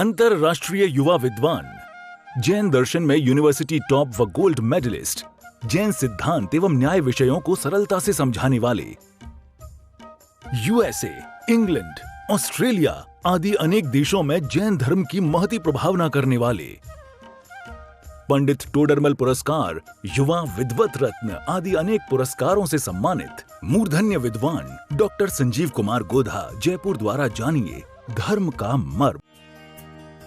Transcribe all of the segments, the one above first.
अंतरराष्ट्रीय युवा विद्वान, जैन दर्शन में यूनिवर्सिटी टॉप व गोल्ड मेडलिस्ट, जैन सिद्धांत एवं न्याय विषयों को सरलता से समझाने वाले, यूएसए, इंग्लैंड, ऑस्ट्रेलिया आदि अनेक देशों में जैन धर्म की महती प्रभावना करने वाले, पंडित टोडरमल पुरस्कार, युवा विद्वत रत्न आदि अनेक पुरस्कारों से सम्मानित मूर्धन्य विद्वान डॉक्टर संजीव कुमार गोधा जयपुर द्वारा जानिए धर्म का मर्म।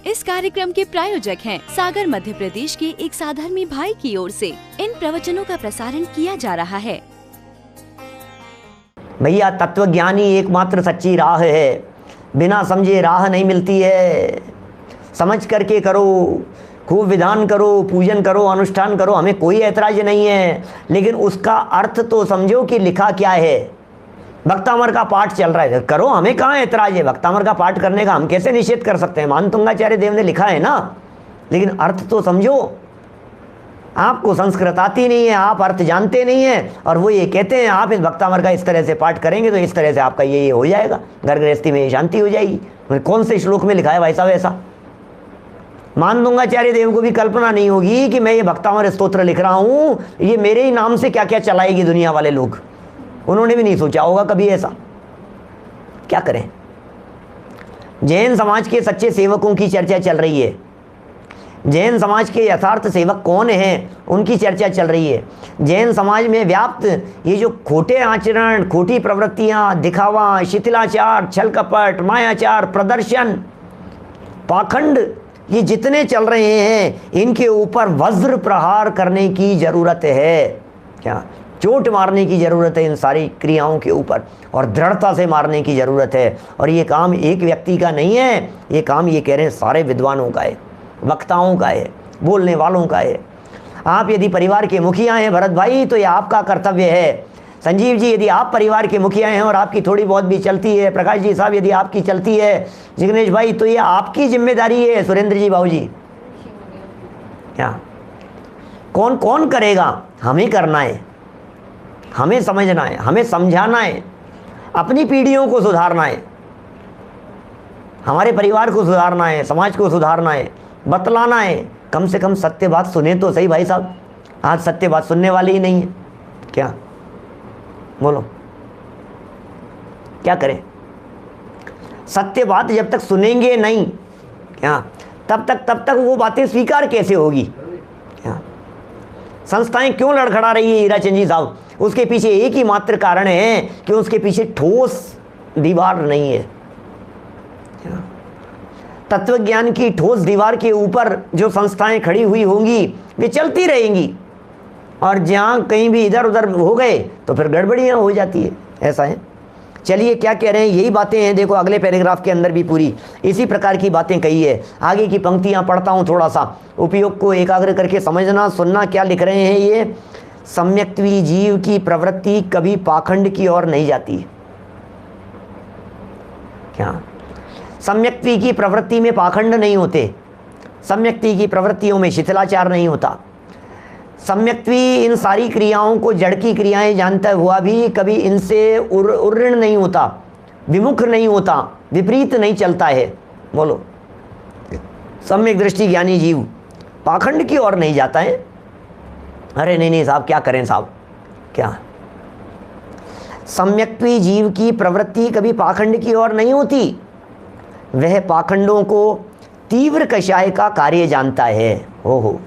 इस कार्यक्रम के प्रायोजक हैं सागर मध्य प्रदेश के एक साधर्मी भाई की ओर से इन प्रवचनों का प्रसारण किया जा रहा है। भैया तत्व ज्ञानी एकमात्र सच्ची राह है, बिना समझे राह नहीं मिलती है। समझ करके करो, खूब विधान करो, पूजन करो, अनुष्ठान करो, हमें कोई ऐतराज नहीं है, लेकिन उसका अर्थ तो समझो कि लिखा क्या है। भक्तामर का पाठ चल रहा है, करो, हमें कहाँ ऐतराज है। भक्तामर का पाठ करने का हम कैसे निषेध कर सकते हैं? मानतुंगाचार्य देव ने लिखा है ना, लेकिन अर्थ तो समझो। आपको संस्कृत आती नहीं है, आप अर्थ जानते नहीं हैं, और वो ये कहते हैं आप इस भक्तामर का इस तरह से पाठ करेंगे तो इस तरह से आपका ये हो जाएगा, घर गृहस्थी में शांति हो जाएगी। कौन से श्लोक में लिखा है भाई साहब ऐसा? मानतुंगाचार्य देव को भी कल्पना नहीं होगी कि मैं ये भक्तामर स्तोत्र लिख रहा हूँ, ये मेरे ही नाम से क्या क्या चलाएगी दुनिया वाले लोग। उन्होंने भी नहीं सोचा होगा कभी ऐसा। क्या करें? जैन समाज के सच्चे सेवकों की चर्चा चल रही है। जैन समाज के यथार्थ सेवक कौन हैं उनकी चर्चा चल रही है। जैन समाज में व्याप्त ये जो खोटे आचरण, खोटी प्रवृत्तियां, दिखावा, शिथिलाचार, छल कपट, मायाचार, प्रदर्शन, पाखंड, ये जितने चल रहे हैं, इनके ऊपर वज्र प्रहार करने की जरूरत है। क्या? चोट मारने की ज़रूरत है इन सारी क्रियाओं के ऊपर, और दृढ़ता से मारने की ज़रूरत है। और ये काम एक व्यक्ति का नहीं है, ये काम ये कह रहे हैं सारे विद्वानों का है, वक्ताओं का है, बोलने वालों का है। आप यदि परिवार के मुखिया हैं भरत भाई, तो ये आपका कर्तव्य है। संजीव जी, यदि आप परिवार के मुखिया हैं और आपकी थोड़ी बहुत भी चलती है, प्रकाश जी साहब यदि आपकी चलती है, जिग्नेश भाई, तो ये आपकी जिम्मेदारी है। सुरेंद्र जी, बाबू जी, क्या कौन कौन करेगा? हमें करना है, हमें समझना है, हमें समझाना है, अपनी पीढ़ियों को सुधारना है, हमारे परिवार को सुधारना है, समाज को सुधारना है, बतलाना है। कम से कम सत्य बात सुने तो सही भाई साहब। आज सत्य बात सुनने वाली ही नहीं है। क्या बोलो, क्या करें? सत्य बात जब तक सुनेंगे नहीं, क्या तब तक वो बातें स्वीकार कैसे होगी? क्या संस्थाएं क्यों लड़खड़ा रही है हीराचंद जी साहब? उसके पीछे एक ही मात्र कारण है कि उसके पीछे ठोस दीवार नहीं है। तत्वज्ञान की ठोस दीवार के ऊपर जो संस्थाएं खड़ी हुई होंगी वे चलती रहेंगी, और जहां कहीं भी इधर उधर हो गए तो फिर गड़बड़ियां हो जाती है। ऐसा है। चलिए, क्या कह रहे हैं? यही बातें हैं। देखो अगले पैराग्राफ के अंदर भी पूरी इसी प्रकार की बातें कही है। आगे की पंक्तियां पढ़ता हूं, थोड़ा सा उपयोग को एकाग्र करके समझना, सुनना। क्या लिख रहे हैं ये? सम्यक्त्वी जीव की प्रवृत्ति कभी पाखंड की ओर नहीं जाती। क्या? सम्यक्त्वी की प्रवृत्ति में पाखंड नहीं होते, सम्यक्त्वी की प्रवृत्तियों में शिथिलाचार नहीं होता। सम्यक्त्वी इन सारी क्रियाओं को जड़ की क्रियाएं जानता हुआ भी कभी इनसे उर्ऋण नहीं होता, विमुख नहीं होता, विपरीत नहीं चलता है। बोलो, सम्यक दृष्टि ज्ञानी जीव पाखंड की ओर नहीं जाता है। अरे नहीं साहब, क्या करें साहब? क्या? सम्यक्त्वी जीव की प्रवृत्ति कभी पाखंड की ओर नहीं होती। वह पाखंडों को तीव्र कषाय का कार्य जानता है। हो,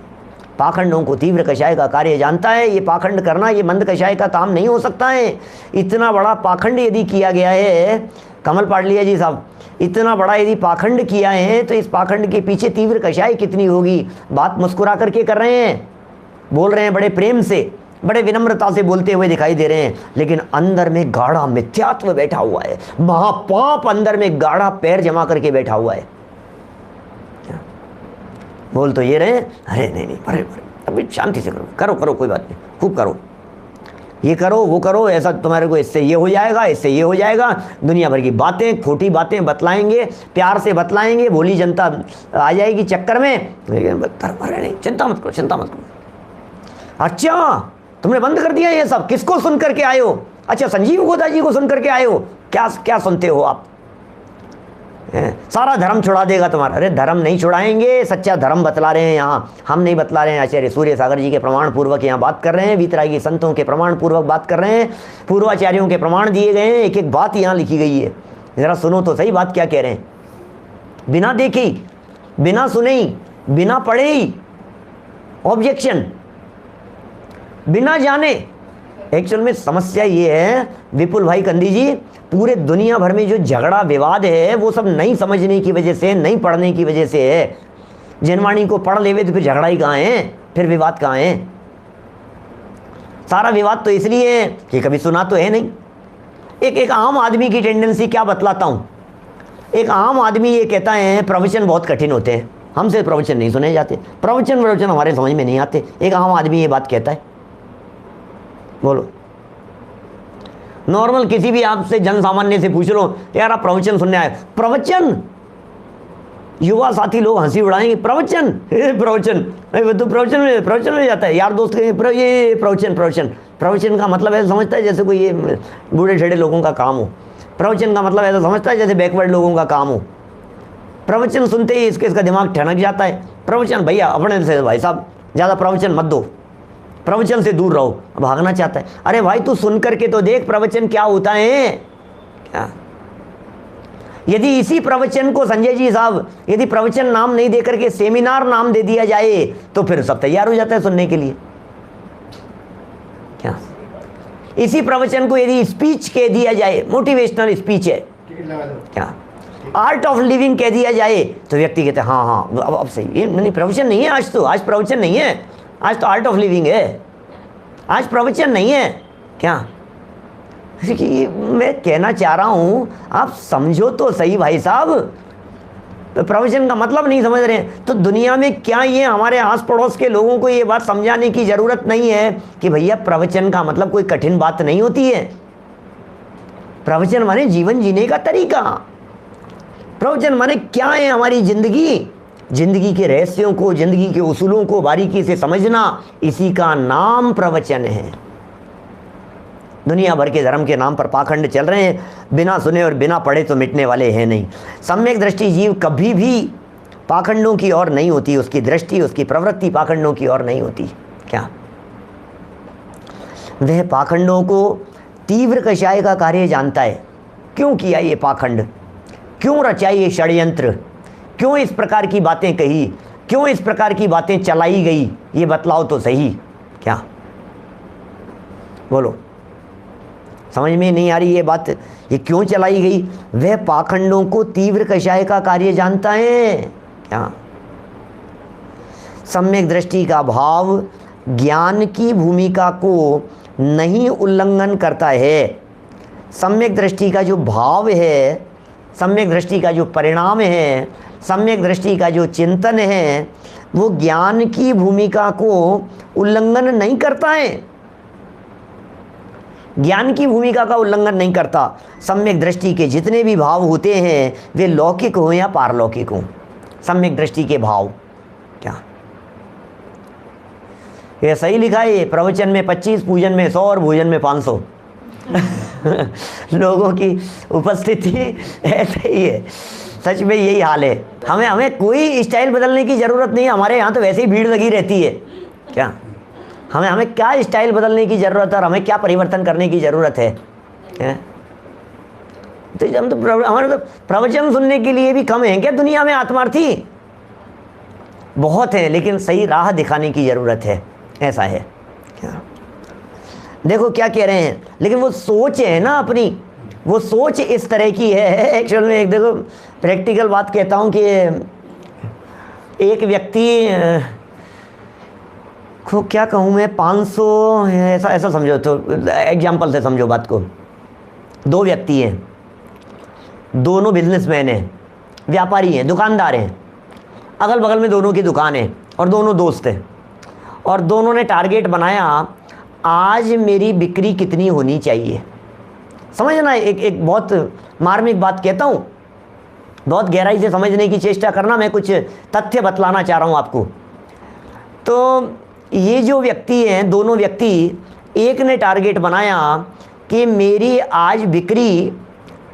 पाखंडों को तीव्र कषाय का कार्य जानता है। ये पाखंड करना ये मंद कषाय का काम नहीं हो सकता है। इतना बड़ा पाखंड यदि किया गया है, कमल पाटलिया जी साहब, इतना बड़ा यदि पाखंड किया है तो इस पाखंड के पीछे तीव्र कषाय कितनी होगी? बात मुस्कुरा करके कर रहे हैं, बोल रहे हैं, बड़े प्रेम से, बड़े विनम्रता से बोलते हुए दिखाई दे रहे हैं, लेकिन अंदर में गाढ़ा मिथ्यात्व बैठा हुआ है। महापाप अंदर में गाढ़ा पैर जमा करके बैठा हुआ है। बोल तो ये रहे, अरे नहीं, अरे अभी शांति से करो, कोई बात नहीं, खूब करो, ये करो, वो करो, ऐसा तुम्हारे को इससे ये हो जाएगा, इससे ये हो जाएगा। दुनिया भर की बातें, खोटी बातें बतलाएंगे, प्यार से बतलाएंगे, भोली जनता आ जाएगी चक्कर में। लेकिन नहीं, चिंता मत करो। अच्छा, तुमने बंद कर दिया ये सब? किसको सुन करके आए हो? अच्छा, संजीव गोधा जी को सुन करके आए हो? क्या सुनते हो आप? सारा धर्म छुड़ा देगा तुम्हारा। अरे धर्म नहीं छुड़ाएंगे, सच्चा धर्म बतला रहे हैं यहाँ, हम नहीं बतला रहे हैं। आचार्य सूर्य सागर जी के प्रमाण पूर्वक यहाँ बात कर रहे हैं, वीतरागी संतों के प्रमाण पूर्वक बात कर रहे हैं, पूर्वाचार्यों के प्रमाण दिए गए हैं, एक एक बात यहाँ लिखी गई है। जरा सुनो तो सही बात क्या कह रहे हैं। बिना देखी, बिना सुने, बिना पढ़े ही ऑब्जेक्शन, बिना जाने। एक्चुअल में समस्या ये है विपुल भाई कंदी जी, पूरे दुनिया भर में जो झगड़ा विवाद है वो सब नहीं समझने की वजह से, नहीं पढ़ने की वजह से है। जनवाणी को पढ़ लेवे तो फिर झगड़ा ही कहाँ है, फिर विवाद कहाँ है। सारा विवाद तो इसलिए है कि कभी सुना तो है नहीं। एक आम आदमी की टेंडेंसी क्या बतलाता हूँ। एक आम आदमी ये कहता है प्रवचन बहुत कठिन होते हैं, हमसे प्रवचन नहीं सुने जाते, प्रवचन हमारे समझ में नहीं आते। एक आम आदमी ये बात कहता है। बोलो, नॉर्मल किसी भी आपसे जन सामान्य से पूछ लो, यार आप प्रवचन सुनने आए, प्रवचन, युवा साथी लोग हंसी उड़ाएंगे, प्रवचन प्रवचन, तो प्रवचन में जाता है। यार दोस्त ये प्रवचन का मतलब ऐसा समझता है जैसे कोई ये बूढ़े ठेड़े लोगों का काम हो। प्रवचन का मतलब ऐसा समझता है जैसे बैकवर्ड लोगों का काम हो। प्रवचन सुनते ही इसका दिमाग ठनक जाता है। प्रवचन भैया अपने से, भाई साहब ज़्यादा प्रवचन मत दो, प्रवचन से दूर रहो, भागना चाहता है। अरे भाई तू सुन करके तो देख प्रवचन क्या होता है। क्या यदि इसी प्रवचन को संजय जी साहब, यदि प्रवचन नाम नहीं दे करके सेमिनार नाम दे दिया जाए तो फिर सब तैयार हो जाता है सुनने के लिए। क्या इसी प्रवचन को यदि स्पीच कह दिया जाए, मोटिवेशनल स्पीच है, क्या आर्ट ऑफ लिविंग कह दिया जाए तो व्यक्ति कहते हैं हाँ अब सही, ये नहीं प्रवचन नहीं है आज, तो आज प्रवचन नहीं है, आज तो आर्ट ऑफ लिविंग है, आज प्रवचन नहीं है। क्या कि मैं कहना चाह रहा हूं, आप समझो तो सही भाई साहब। तो प्रवचन का मतलब नहीं समझ रहे हैं तो दुनिया में क्या ये हमारे आस पड़ोस के लोगों को ये बात समझाने की जरूरत नहीं है कि भैया प्रवचन का मतलब कोई कठिन बात नहीं होती है। प्रवचन माने जीवन जीने का तरीका, प्रवचन माने क्या है हमारी जिंदगी के रहस्यों को, जिंदगी के उसूलों को बारीकी से समझना, इसी का नाम प्रवचन है। दुनिया भर के धर्म के नाम पर पाखंड चल रहे हैं, बिना सुने और बिना पढ़े तो मिटने वाले हैं नहीं। सम्यक दृष्टि जीव कभी भी पाखंडों की ओर नहीं होती, उसकी दृष्टि, उसकी प्रवृत्ति पाखंडों की ओर नहीं होती। क्या वह पाखंडों को तीव्र कषाय का कार्य जानता है। क्यों किया ये पाखंड, क्यों रचा ये षड्यंत्र, क्यों इस प्रकार की बातें कही, क्यों इस प्रकार की बातें चलाई गई, ये बतलाओ तो सही। क्या बोलो, समझ में नहीं आ रही ये बात, ये क्यों चलाई गई। वह पाखंडों को तीव्र कषाय का कार्य जानता है। क्या सम्यक दृष्टि का भाव ज्ञान की भूमिका को नहीं उल्लंघन करता है। सम्यक दृष्टि का जो भाव है, सम्यक दृष्टि का जो परिणाम है, सम्यक दृष्टि का जो चिंतन है, वो ज्ञान की भूमिका को उल्लंघन नहीं करता है, ज्ञान की भूमिका का उल्लंघन नहीं करता। सम्यक दृष्टि के जितने भी भाव होते हैं वे लौकिक हो या पारलौकिक हो, सम्यक दृष्टि के भाव। क्या ये सही लिखा है, प्रवचन में 25, पूजन में 100 और भोजन में 500 लोगों की उपस्थिति ऐसे ही है। सच में यही हाल है। हमें कोई स्टाइल बदलने की ज़रूरत नहीं है, हमारे यहाँ तो वैसे ही भीड़ लगी रहती है। क्या हमें क्या स्टाइल बदलने की ज़रूरत है और हमें क्या परिवर्तन करने की ज़रूरत है। तो हम तो हमारे तो प्रवचन सुनने के लिए भी कम हैं क्या दुनिया में आत्मार्थी? बहुत हैं, लेकिन सही राह दिखाने की ज़रूरत है, ऐसा है। क्या देखो क्या कह रहे हैं, लेकिन वो सोच है ना अपनी, वो सोच इस तरह की है। एक्चुअल में एक देखो प्रैक्टिकल बात कहता हूँ कि एक व्यक्ति को क्या कहूँ मैं, 500 ऐसा समझो, तो एग्जाम्पल से समझो बात को। 2 व्यक्ति हैं, दोनों बिजनेसमैन हैं, व्यापारी हैं, दुकानदार हैं, अगल बगल में दोनों की दुकान है और दोनों दोस्त हैं, और दोनों ने टारगेट बनाया आज मेरी बिक्री कितनी होनी चाहिए। समझना, एक बहुत मार्मिक बात कहता हूँ, बहुत गहराई से समझने की चेष्टा करना, मैं कुछ तथ्य बतलाना चाह रहा हूँ आपको। तो ये जो व्यक्ति हैं, दोनों व्यक्ति, एक ने टारगेट बनाया कि मेरी आज बिक्री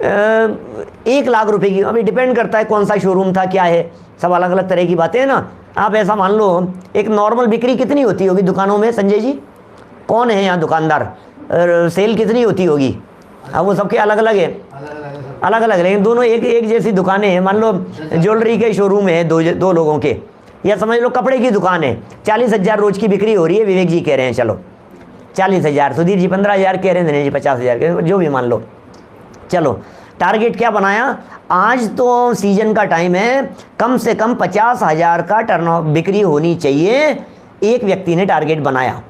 1 लाख रुपए की, अभी डिपेंड करता है कौन सा शोरूम था, क्या है, सब अलग अलग तरह की बातें हैं ना। आप ऐसा मान लो, एक नॉर्मल बिक्री कितनी होती होगी दुकानों में संजय जी? कौन है यहाँ दुकानदार? सेल कितनी होती होगी? अब वो सबके अलग अलग है, अलग अलग, लेकिन दोनों एक जैसी दुकानें हैं। मान लो ज्वेलरी के शोरूम है दो लोगों के, या समझ लो कपड़े की दुकान है, 40,000 रोज की बिक्री हो रही है, विवेक जी कह रहे हैं चलो 40,000, सुधीर जी 15,000 कह रहे हैं, दिनेश जी 50,000, जो भी मान लो। चलो टारगेट क्या बनाया? आज तो सीजन का टाइम है, कम से कम 50,000 का टर्न बिक्री होनी चाहिए। एक व्यक्ति ने टारगेट बनाया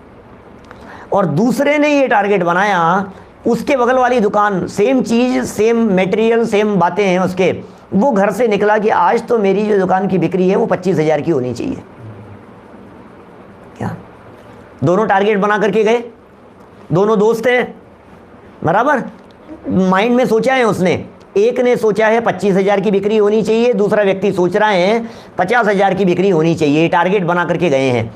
और दूसरे ने ये टारगेट बनाया, उसके बगल वाली दुकान सेम चीज, सेम मटेरियल, सेम बातें हैं उसके, वो घर से निकला कि आज तो मेरी जो दुकान की बिक्री है वो 25,000 की होनी चाहिए। क्या दोनों टारगेट बना करके गए? दोनों दोस्त हैं बराबर, माइंड में सोचा है उसने। एक ने सोचा है 25,000 की बिक्री होनी चाहिए, दूसरा व्यक्ति सोच रहा है 50,000 की बिक्री होनी चाहिए, टारगेट बना करके गए हैं।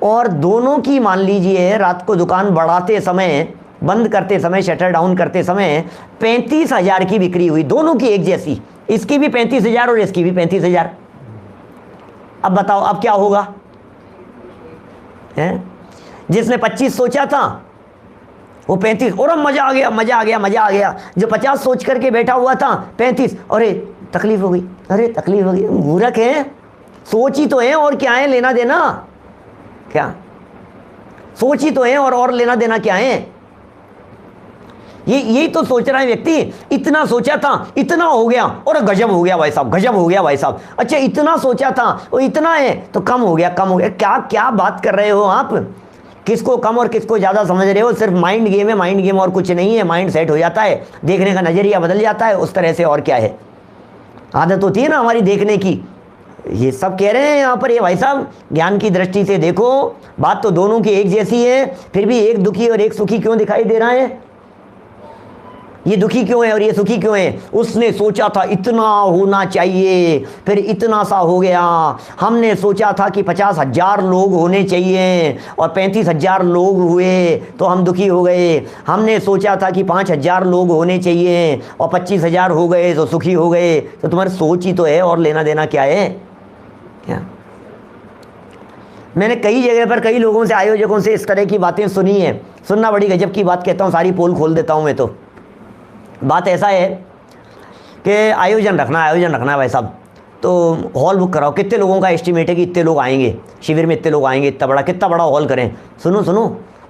और दोनों की मान लीजिए रात को दुकान बढ़ाते समय, बंद करते समय, शटर डाउन करते समय 35,000 की बिक्री हुई, दोनों की एक जैसी, इसकी भी 35,000 और इसकी भी 35,000। अब बताओ अब क्या होगा? है जिसने 25 सोचा था वो 35, और अब मजा आ गया, मजा आ गया, मजा आ गया। जो 50 सोच करके बैठा हुआ था 35, अरे तकलीफ हो गई, अरे तकलीफ हो गई। मूर्ख है, सोच ही तो है, और क्या है लेना देना? क्या सोच ही तो है, और लेना देना क्या है? यही तो सोच रहा है व्यक्ति। इतना सोचा था, इतना हो गया, और गजब हो गया भाई साहब, गजब हो गया भाई साहब। अच्छा इतना सोचा था और इतना है तो कम हो गया, कम हो गया। क्या क्या बात कर रहे हो आप? किसको कम और किसको ज़्यादा समझ रहे हो? सिर्फ माइंड गेम है, माइंड गेम और कुछ नहीं है। माइंड सेट हो जाता है, देखने का नज़रिया बदल जाता है उस तरह से, और क्या है। आदत होती है ना हमारी देखने की। ये सब कह रहे हैं यहाँ पर ये भाई साहब, ज्ञान की दृष्टि से देखो, बात तो दोनों की एक जैसी है, फिर भी एक दुखी और एक सुखी क्यों दिखाई दे रहा है? ये दुखी क्यों है और ये सुखी क्यों है? उसने सोचा था इतना होना चाहिए, फिर इतना सा हो गया। हमने सोचा था कि 50,000 लोग होने चाहिए और 35,000 लोग हुए तो हम दुखी हो गए। हमने सोचा था कि 5,000 लोग होने चाहिए और 25,000 हो गए तो सुखी हो गए। तो तुम्हारी सोच ही तो है, और लेना देना क्या है? क्या मैंने कई जगह पर कई लोगों से, आयोजकों से इस तरह की बातें सुनी है। सुनना बड़ी गजब की बात, कहता हूँ सारी पोल खोल देता हूँ मैं। तो बात ऐसा है कि आयोजन रखना है भाई साहब, तो हॉल बुक कराओ। कितने लोगों का एस्टिमेट है कि इतने लोग आएंगे शिविर में, इतने लोग आएंगे, कितना बड़ा हॉल करें? सुनो,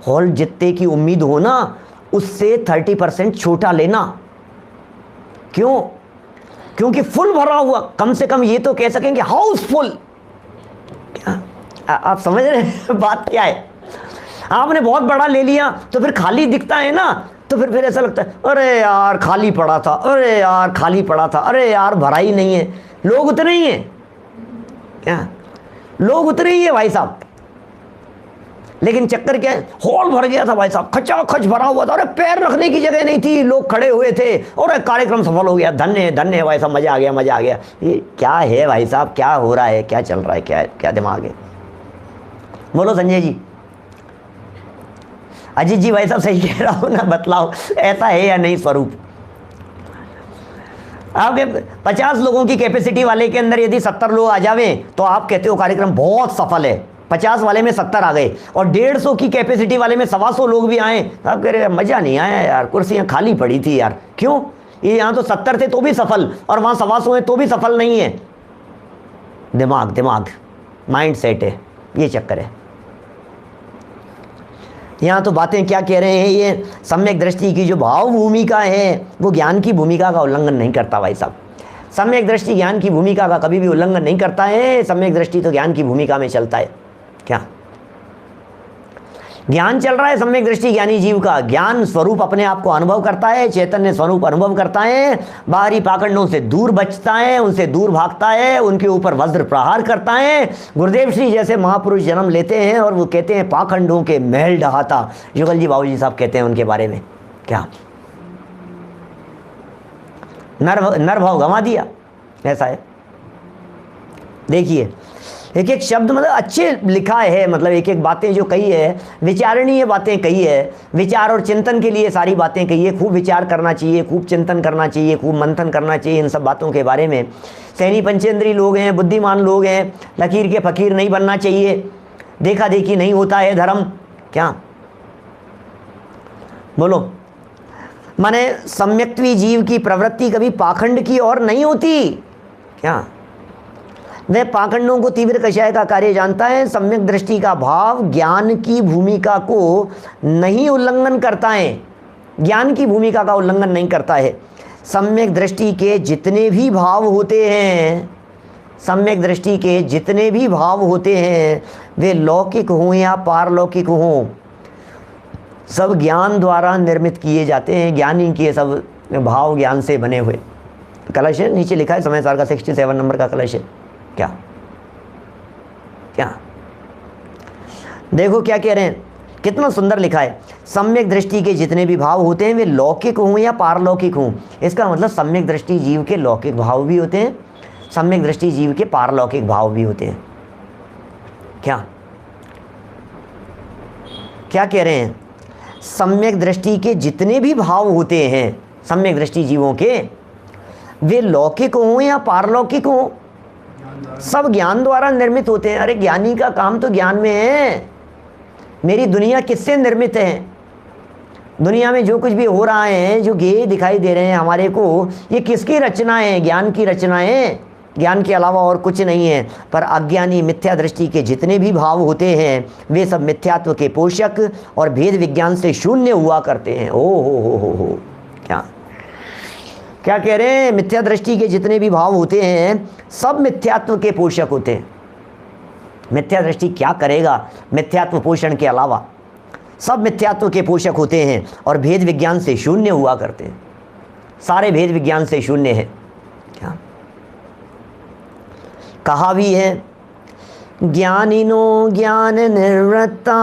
हॉल जितने की उम्मीद हो ना, उससे 30% छोटा लेना। क्यों? क्योंकि फुल भरा हुआ, कम से कम ये तो कह सकेंगे हाउसफुल। आप समझ रहे हैं बात क्या है? आपने बहुत बड़ा ले लिया तो फिर खाली दिखता है ना, तो फिर ऐसा लगता है अरे यार खाली पड़ा था, अरे यार खाली पड़ा था, अरे यार भरा ही नहीं है। लोग उतने ही हैं क्या? लोग उतने ही है भाई साहब। लेकिन चक्कर क्या है? हॉल भर गया था भाई साहब, खचाखच भरा हुआ था, अरे पैर रखने की जगह नहीं थी, लोग खड़े हुए थे, और कार्यक्रम सफल हो गया। धन्य धन्य भाई साहब, मजा आ गया, मजा आ गया। ये क्या है भाई साहब? क्या हो रहा है? क्या चल रहा है? क्या दिमाग है? बोलो संजय जी। अजीत जी भाई साहब सही कह रहा हूँ ना? बतलाओ ऐसा है या नहीं स्वरूप? आपके 50 लोगों की कैपेसिटी वाले के अंदर यदि 70 लोग आ जावे तो आप कहते हो कार्यक्रम बहुत सफल है। 50 वाले में 70 आ गए और 150 की कैपेसिटी वाले में 125 लोग भी आए, आप कह रहे मजा नहीं आया यार, कुर्सियां खाली पड़ी थी यार। क्यों? ये यहाँ तो 70 थे तो भी सफल, और वहाँ 125 हैं तो भी सफल नहीं है। दिमाग माइंड सेट है, ये चक्कर है। यहाँ तो बातें क्या कह रहे हैं, ये सम्यक दृष्टि की जो भाव भूमिका है वो ज्ञान की भूमिका का उल्लंघन नहीं करता भाई साहब। सम्यक दृष्टि ज्ञान की भूमिका का कभी भी उल्लंघन नहीं करता है। सम्यक दृष्टि तो ज्ञान की भूमिका में चलता है। क्या ज्ञान चल रहा है? सम्यक दृष्टि ज्ञानी जीव का ज्ञान स्वरूप अपने आप को अनुभव करता है, चैतन्य स्वरूप अनुभव करता है, बाहरी पाखंडों से दूर बचता है, उनसे दूर भागता है, उनके ऊपर वज्र प्रहार करता है। गुरुदेव श्री जैसे महापुरुष जन्म लेते हैं और वो कहते हैं पाखंडों के महल ढहाता। जुगल जी बाबूजी साहब कहते हैं उनके बारे में, क्या नर भाव गंवा दिया, ऐसा है। देखिए एक एक शब्द मतलब अच्छे लिखा है, मतलब एक एक बातें जो कही है, विचारणीय बातें कही है, विचार और चिंतन के लिए सारी बातें कही है। खूब विचार करना चाहिए, खूब चिंतन करना चाहिए, खूब मंथन करना चाहिए इन सब बातों के बारे में। सैनी पंचेंद्री लोग हैं, बुद्धिमान लोग हैं, लकीर के फकीर नहीं बनना चाहिए, देखा देखी नहीं होता है धर्म। क्या बोलो, माने सम्यक्त्वी जीव की प्रवृत्ति कभी पाखंड की ओर नहीं होती। क्या वह पाखंडों को तीव्र कषाय का कार्य जानता है, सम्यक दृष्टि का भाव ज्ञान की भूमिका को नहीं उल्लंघन करता है, ज्ञान की भूमिका का उल्लंघन नहीं करता है। सम्यक दृष्टि के जितने भी भाव होते हैं, सम्यक दृष्टि के जितने भी भाव होते हैं, वे लौकिक हों या पारलौकिक हों, सब ज्ञान द्वारा निर्मित किए जाते हैं। ज्ञानी के सब भाव ज्ञान से बने हुए। कलश है, नीचे लिखा है समय सार का 67 नंबर का कलश है। क्या क्या देखो क्या कह रहे हैं, कितना सुंदर लिखा है। सम्यक दृष्टि के जितने भी भाव होते हैं वे लौकिक हों या पारलौकिक हों। इसका मतलब सम्यक दृष्टि जीव के लौकिक भाव भी होते हैं, सम्यक दृष्टि जीव के पारलौकिक भाव भी होते हैं। क्या क्या कह रहे हैं, सम्यक दृष्टि के जितने भी भाव होते हैं सम्यक दृष्टि जीवों के, वे लौकिक हों या पारलौकिक हों, सब ज्ञान द्वारा निर्मित होते हैं। अरे ज्ञानी का काम तो ज्ञान में है। मेरी दुनिया किससे निर्मित है? दुनिया में जो कुछ भी हो रहा है, जो गेय दिखाई दे रहे हैं हमारे को, ये किसकी रचना है? ज्ञान की रचना है, ज्ञान के अलावा और कुछ नहीं है। पर अज्ञानी मिथ्या दृष्टि के जितने भी भाव होते हैं वे सब मिथ्यात्व के पोषक और भेद विज्ञान से शून्य हुआ करते हैं। ओ हो क्या क्या कह रहे हैं, मिथ्या दृष्टि के जितने भी भाव होते हैं सब मिथ्यात्व के पोषक होते हैं। मिथ्या दृष्टि क्या करेगा मिथ्यात्व पोषण के अलावा? सब मिथ्यात्व के पोषक होते हैं और भेद विज्ञान से शून्य हुआ करते हैं। सारे भेद विज्ञान से शून्य है। क्या कहा भी है, ज्ञानिनो ज्ञान निर्वृत्ता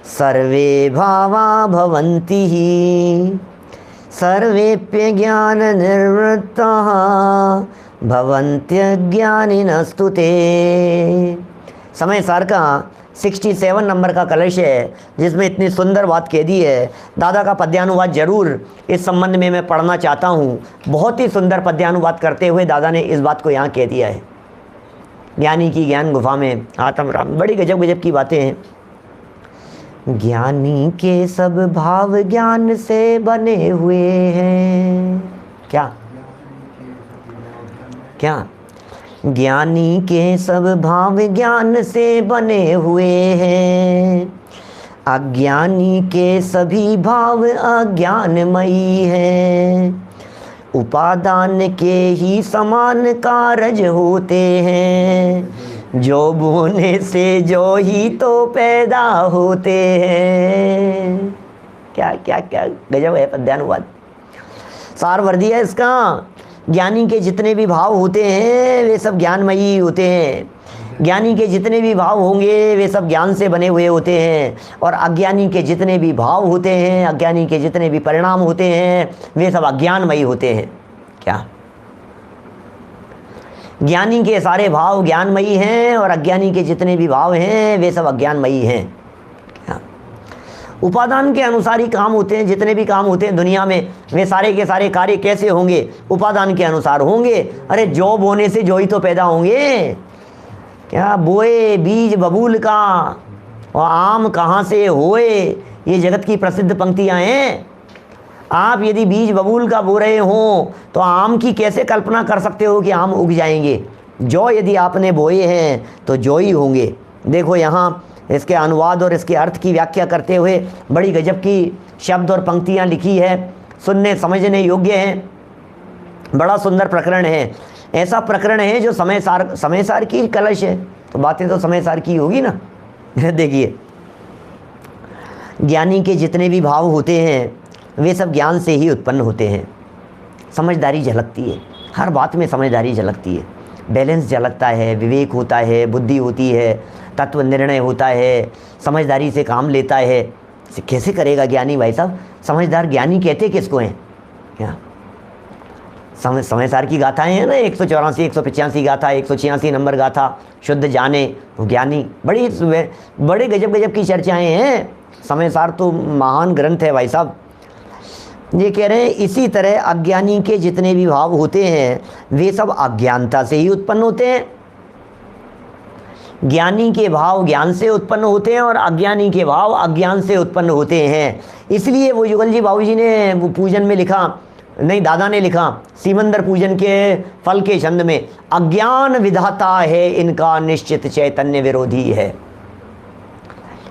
सर्वे भावा भवन्ति ही, सर्वेप्य ज्ञान निर्वृत्ताः भवन्त्यज्ञानिनस्तु ते। समय सार का 67 नंबर का कलश है, जिसमें इतनी सुंदर बात कह दी है। दादा का पद्यानुवाद जरूर इस संबंध में मैं पढ़ना चाहता हूँ। बहुत ही सुंदर पद्यानुवाद करते हुए दादा ने इस बात को यहाँ कह दिया है। ज्ञानी की ज्ञान गुफा में आत्म राम, बड़ी गजब गजब की बातें हैं। ज्ञानी के सब भाव ज्ञान से बने हुए हैं। क्या क्या ज्ञानी के सब भाव ज्ञान से बने हुए हैं, अज्ञानी के सभी भाव अज्ञानमयी हैं। उपादान के ही समान कारज होते हैं, जो बोने से जो ही तो पैदा होते हैं। क्या क्या क्या गजब है पद्यानुवाद, सार वर्दी है इसका। ज्ञानी के जितने भी भाव होते हैं वे सब ज्ञानमयी होते हैं। ज्ञानी के जितने भी भाव होंगे वे सब ज्ञान से बने हुए होते हैं, और अज्ञानी के जितने भी भाव होते हैं, अज्ञानी के जितने भी परिणाम होते हैं, वे सब अज्ञानमयी होते हैं। क्या ज्ञानी के सारे भाव ज्ञानमयी हैं और अज्ञानी के जितने भी भाव हैं वे सब अज्ञानमयी हैं। क्या उपादान के अनुसार ही काम होते हैं। जितने भी काम होते हैं दुनिया में वे सारे के सारे कार्य कैसे होंगे? उपादान के अनुसार होंगे। अरे जौ बोने से जो ही तो पैदा होंगे। क्या बोए बीज बबूल का और आम कहाँ से होए, ये जगत की प्रसिद्ध पंक्तियाँ हैं। आप यदि बीज बबूल का बो रहे हों तो आम की कैसे कल्पना कर सकते हो कि आम उग जाएंगे? जौ यदि आपने बोए हैं तो जौ ही होंगे। देखो यहाँ इसके अनुवाद और इसके अर्थ की व्याख्या करते हुए बड़ी गजब की शब्द और पंक्तियाँ लिखी है, सुनने समझने योग्य हैं। बड़ा सुंदर प्रकरण है। ऐसा प्रकरण है जो समय सार की कलश है, तो बातें तो समय सार की होगी ना। देखिए, ज्ञानी के जितने भी भाव होते हैं वे सब ज्ञान से ही उत्पन्न होते हैं। समझदारी झलकती है, हर बात में समझदारी झलकती है, बैलेंस झलकता है, विवेक होता है, बुद्धि होती है, तत्व निर्णय होता है, समझदारी से काम लेता है। कैसे करेगा ज्ञानी भाई साहब? समझदार ज्ञानी कहते किसको हैं? क्या समय सार की गाथाएं हैं ना, 184, 185 गाथा, 186 नंबर गाथा, शुद्ध जाने तो ज्ञानी, बड़े गजब गजब की चर्चाएं हैं। समय सार तो महान ग्रंथ है भाई साहब। ये कह रहे हैं इसी तरह अज्ञानी के जितने भी भाव होते हैं वे सब अज्ञानता से ही उत्पन्न होते हैं। ज्ञानी के भाव ज्ञान से उत्पन्न होते हैं और अज्ञानी के भाव अज्ञान से उत्पन्न होते हैं। इसलिए वो युगल जी बाबू जी ने वो पूजन में लिखा, नहीं दादा ने लिखा सीमंदर पूजन के फल के छंद में, अज्ञान विधाता है इनका निश्चित चैतन्य विरोधी है।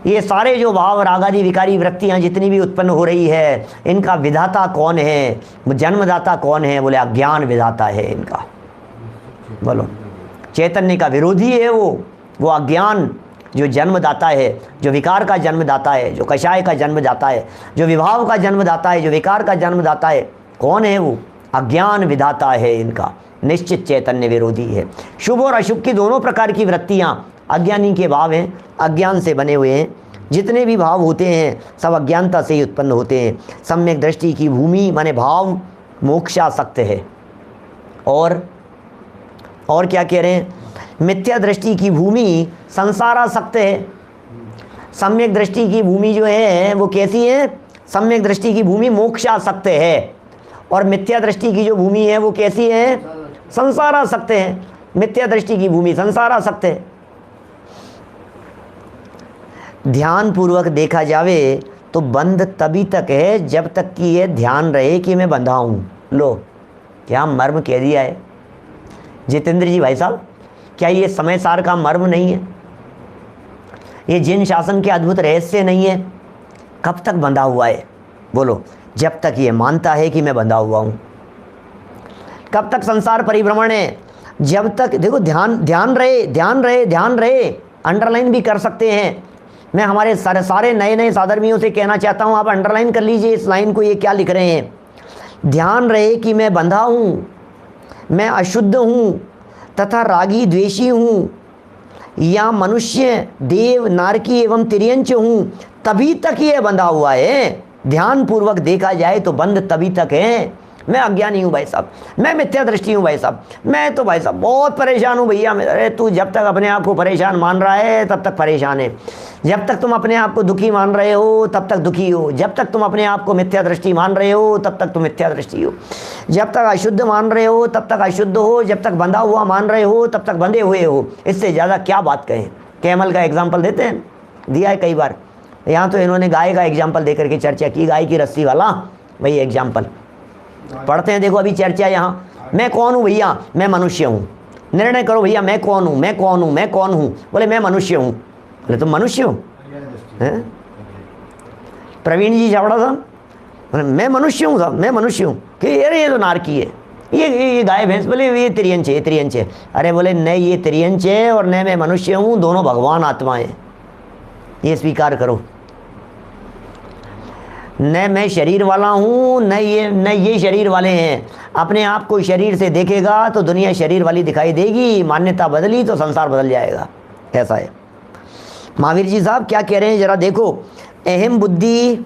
ये सारे जो भाव रागादि विकारी वृत्तियां जितनी भी उत्पन्न हो रही है, इनका विधाता कौन है, जन्मदाता कौन है? बोले अज्ञान विधाता है इनका। बोलो चैतन्य का विरोधी है वो अज्ञान जो जन्मदाता है, जो विकार का जन्मदाता है, जो कषाय का जन्मदाता है, जो विभाव का जन्मदाता है, जो विकार का जन्मदाता है, कौन है वो? अज्ञान विधाता है इनका, निश्चित चैतन्य विरोधी है। शुभ और अशुभ की दोनों प्रकार की वृत्तियां अज्ञानी के भाव हैं, अज्ञान से बने हुए हैं। जितने भी भाव होते हैं सब अज्ञानता से ही उत्पन्न होते हैं। सम्यक दृष्टि की भूमि माने भाव मोक्षासक्त है। और क्या कह रहे हैं? मिथ्या दृष्टि की भूमि संसारासक्त है। सम्यक दृष्टि की भूमि जो है वो कैसी है? सम्यक दृष्टि की भूमि मोक्षासक्त है। और मिथ्या दृष्टि की जो भूमि है वो कैसी है? संसारासक्त है। मिथ्या दृष्टि की भूमि संसारासक्त है। ध्यान पूर्वक देखा जावे तो बंध तभी तक है जब तक कि ये ध्यान रहे कि मैं बंधा हूँ। लो क्या मर्म कह दिया है जितेंद्र जी भाई साहब। क्या ये समय सार का मर्म नहीं है? ये जिन शासन के अद्भुत रहस्य नहीं है? कब तक बंधा हुआ है? बोलो जब तक ये मानता है कि मैं बंधा हुआ हूँ। कब तक संसार परिभ्रमण है? जब तक देखो ध्यान रहे अंडरलाइन भी कर सकते हैं। मैं हमारे सारे नए साधर्मियों से कहना चाहता हूँ, आप अंडरलाइन कर लीजिए इस लाइन को, ये क्या लिख रहे हैं। ध्यान रहे कि मैं बंधा हूँ, मैं अशुद्ध हूँ तथा रागी द्वेषी हूँ, या मनुष्य देव नारकी एवं तिर्यंच हूँ, तभी तक ये बंधा हुआ है। ध्यान पूर्वक देखा जाए तो बंध तभी तक है। मैं अज्ञानी हूँ भाई साहब, मैं मिथ्या दृष्टि हूँ भाई साहब, मैं तो भाई साहब बहुत परेशान हूँ भैया। अरे तू जब तक अपने आप को परेशान मान रहा है तब तक परेशान है। जब तक तुम अपने आप को दुखी मान रहे हो तब तक दुखी हो। जब तक तुम अपने आप को मिथ्या दृष्टि मान रहे हो तब तक तुम मिथ्या दृष्टि हो। जब तक अशुद्ध मान रहे हो तब तक अशुद्ध हो। जब तक बंधा हुआ मान रहे हो तब तक बंधे हुए हो। इससे ज़्यादा क्या बात कहें। कैमल का एग्जाम्पल देते हैं, दिया है कई बार। यहाँ तो इन्होंने गाय का एग्जाम्पल दे करके चर्चा की, गाय की रस्सी वाला वही एग्जाम्पल पढ़ते हैं। देखो अभी चर्चा यहाँ, मैं कौन हूँ भैया? मैं मनुष्य हूँ। निर्णय करो भैया मैं कौन हूँ, मैं कौन हूँ, मैं कौन हूँ? बोले मैं मनुष्य हूँ। बोले तुम मनुष्य हो? प्रवीण जी चावड़ा साहब बोले मैं मनुष्य हूँ साहब, मैं मनुष्य हूँ। कि अरे ये तो नारकी है, ये गाय भैंस। बोले ये तिर्यंच है, तिर्यंच है। अरे बोले न ये तिर्यंच है और न मैं मनुष्य हूँ, दोनों भगवान आत्माएं। ये स्वीकार करो। न मैं शरीर वाला हूँ न ये शरीर वाले हैं। अपने आप को शरीर से देखेगा तो दुनिया शरीर वाली दिखाई देगी, मान्यता बदली तो संसार बदल जाएगा। ऐसा है। महावीर जी साहब क्या कह रहे हैं जरा देखो। अहम बुद्धि,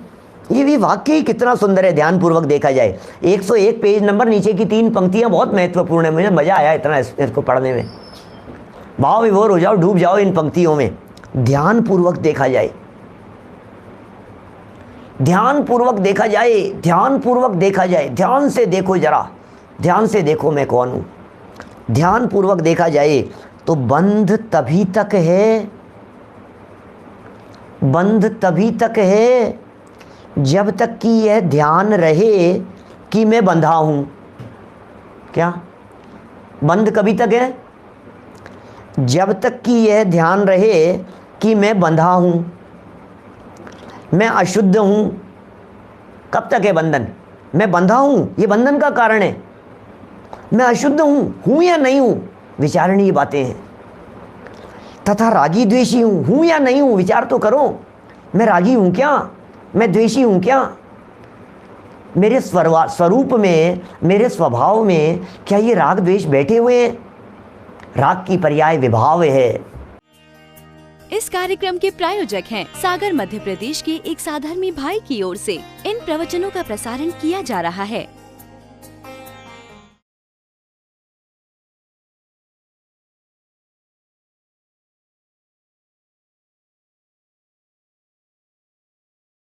ये भी वाकई कितना सुंदर है ध्यान पूर्वक देखा जाए। 101 पेज नंबर, नीचे की 3 पंक्तियां बहुत महत्वपूर्ण है। मुझे मजा आया इतना इसको पढ़ने में। भाव विभोर हो जाओ, डूब जाओ इन पंक्तियों में। ध्यान पूर्वक देखा जाए, ध्यान पूर्वक देखा जाए, ध्यान पूर्वक देखा जाए। ध्यान से देखो जरा, ध्यान से देखो मैं कौन हूँ। ध्यान पूर्वक देखा जाए तो बंध तभी तक है, बंध तभी तक है जब तक कि यह ध्यान रहे कि मैं बंधा हूँ। क्या बंध कभी तक है? जब तक कि यह ध्यान रहे कि मैं बंधा हूँ, मैं अशुद्ध हूँ। कब तक है बंधन? मैं बंधा हूँ, ये बंधन का कारण है। मैं अशुद्ध हूँ या नहीं हूँ, विचारणीय बातें हैं। तथा रागी द्वेषी हूँ या नहीं हूँ, विचार तो करो। मैं रागी हूँ क्या? मैं द्वेषी हूँ क्या? मेरे स्वरूप में, मेरे स्वभाव में क्या ये राग द्वेष बैठे हुए हैं? राग की पर्याय विभाव है। इस कार्यक्रम के प्रायोजक हैं सागर मध्य प्रदेश के एक साधर्मी भाई की ओर से इन प्रवचनों का प्रसारण किया जा रहा है।